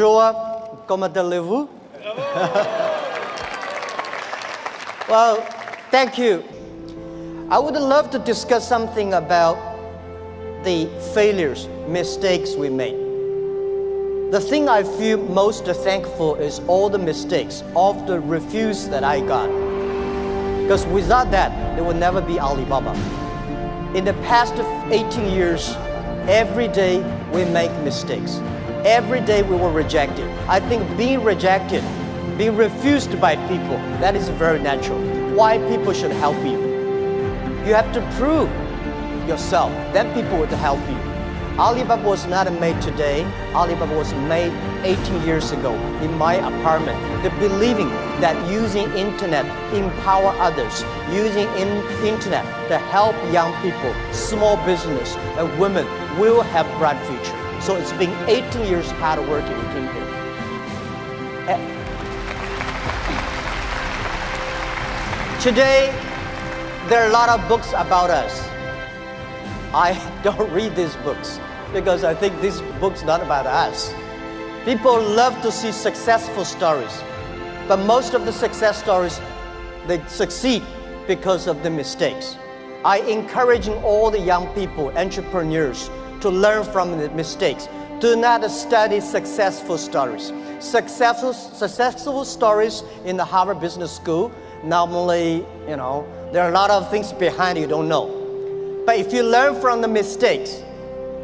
Bonjour, comment allez-vous? Well, thank you. I would love to discuss something about the failures, mistakes we made. The thing I feel most thankful is all the mistakes, all the refuse that I got. Because without that, there would never be Alibaba. In the past 18 years, every day we make mistakes. Every day we were rejected. I think being rejected, being refused by people, that is very natural. Why people should help you? You have to prove yourself, then people would help you. Alibaba was not made today. Alibaba was made 18 years ago in my apartment. The believing that using internet empower others, using internet to help young people, small business, and women will have bright future. So it's been 18 years hard work in here. Today, there are a lot of books about us. I don't read these books because I think these books are not about us. People love to see successful stories, but most of the success stories, they succeed because of the mistakes. I encouraging all the young people, entrepreneurs, to learn from the mistakes. Do not study successful stories. Successful stories in the Harvard Business School, normally, there are a lot of things behind you don't know. But if you learn from the mistakes,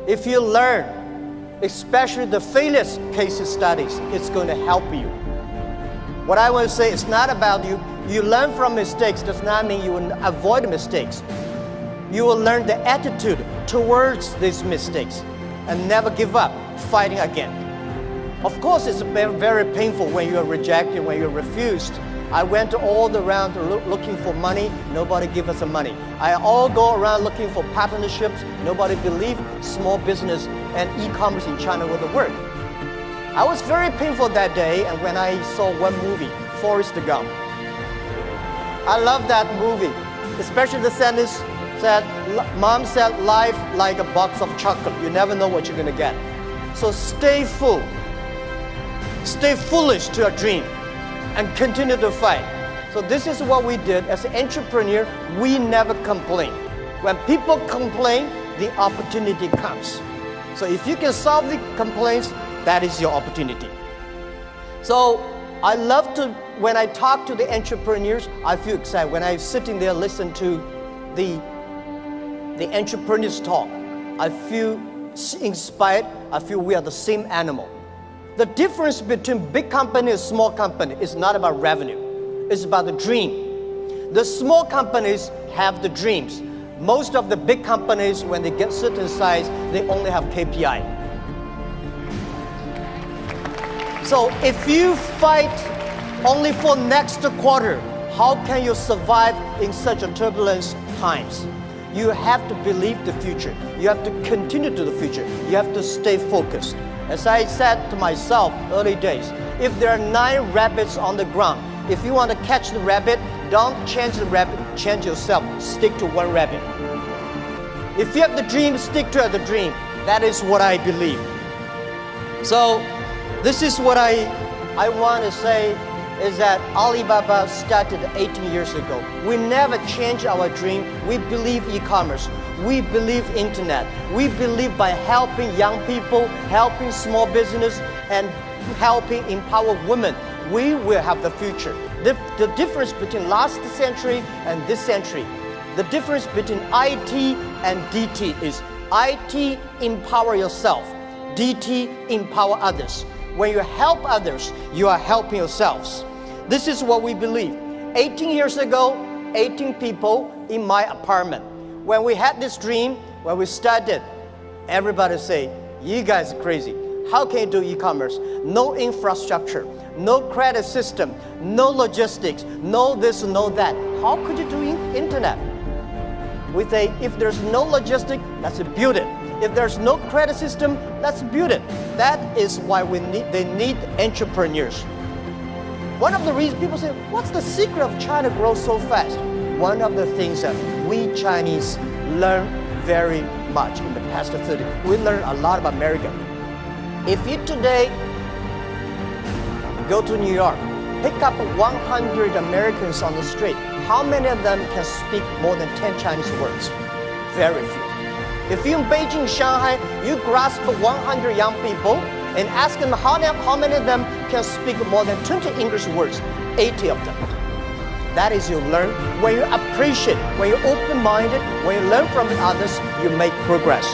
if you learn, especially the failure case studies, it's going to help you. What I want to say is not about you. You learn from mistakes does not mean you will avoid mistakes. You will learn the attitude towards these mistakes and never give up, fighting again. Of course, it's very painful when you are rejected, when you're refused. I went all around looking for money. Nobody give us the money. I all go around looking for partnerships. Nobody believed small business and e-commerce in China would work. I was very painful that day, and when I saw one movie, Forrest Gump. I love that movie, especially the sentence that Mom said, life like a box of chocolate. You never know what you're going to get. So stay full. Stay foolish to your dream and continue to fight. So this is what we did. As an entrepreneur, we never complain. When people complain, the opportunity comes. So if you can solve the complaints, that is your opportunity. So I love to, when I talk to the entrepreneurs, I feel excited. When I'm sitting there listening to the entrepreneurs talk, I feel inspired. I feel we are the same animal. The difference between big company and small company is not about revenue. It's about the dream. The small companies have the dreams. Most of the big companies, when they get certain size, they only have KPI. So if you fight only for next quarter, how can you survive in such a turbulence times? You have to believe the future. You have to continue to the future. You have to stay focused. As I said to myself early days, if there are 9 rabbits on the ground, if you want to catch the rabbit, don't change the rabbit, change yourself. Stick to one rabbit. If you have the dream, stick to the dream. That is what I believe. So this is what I want to say is that Alibaba started 18 years ago. We never changed our dream. We believe e-commerce. We believe internet. We believe by helping young people, helping small business, and helping empower women, we will have the future. The difference between last century and this century, the difference between IT and DT is IT empower yourself, DT empower others. When you help others, you are helping yourselves. This is what we believe. 18 years ago, 18 people in my apartment. When we had this dream, when we started, everybody say, you guys are crazy. How can you do e-commerce? No infrastructure, no credit system, no logistics, no this, no that. How could you do internet? We say, if there's no logistics, let's build it. If there's no credit system, let's build it. That is why they need entrepreneurs. One of the reasons people say, what's the secret of China grows so fast? One of the things that we Chinese learn very much in the past 30. We learn a lot about America. If you today Go to New York, pick up 100 Americans on the street. How many of them can speak more than 10 Chinese words? Very few. If you're in Beijing, Shanghai, you grasp 100 young people and ask them how many of them can speak more than 20 English words, 80 of them. That is you learn. When you appreciate, when you're open-minded, when you learn from others, you make progress.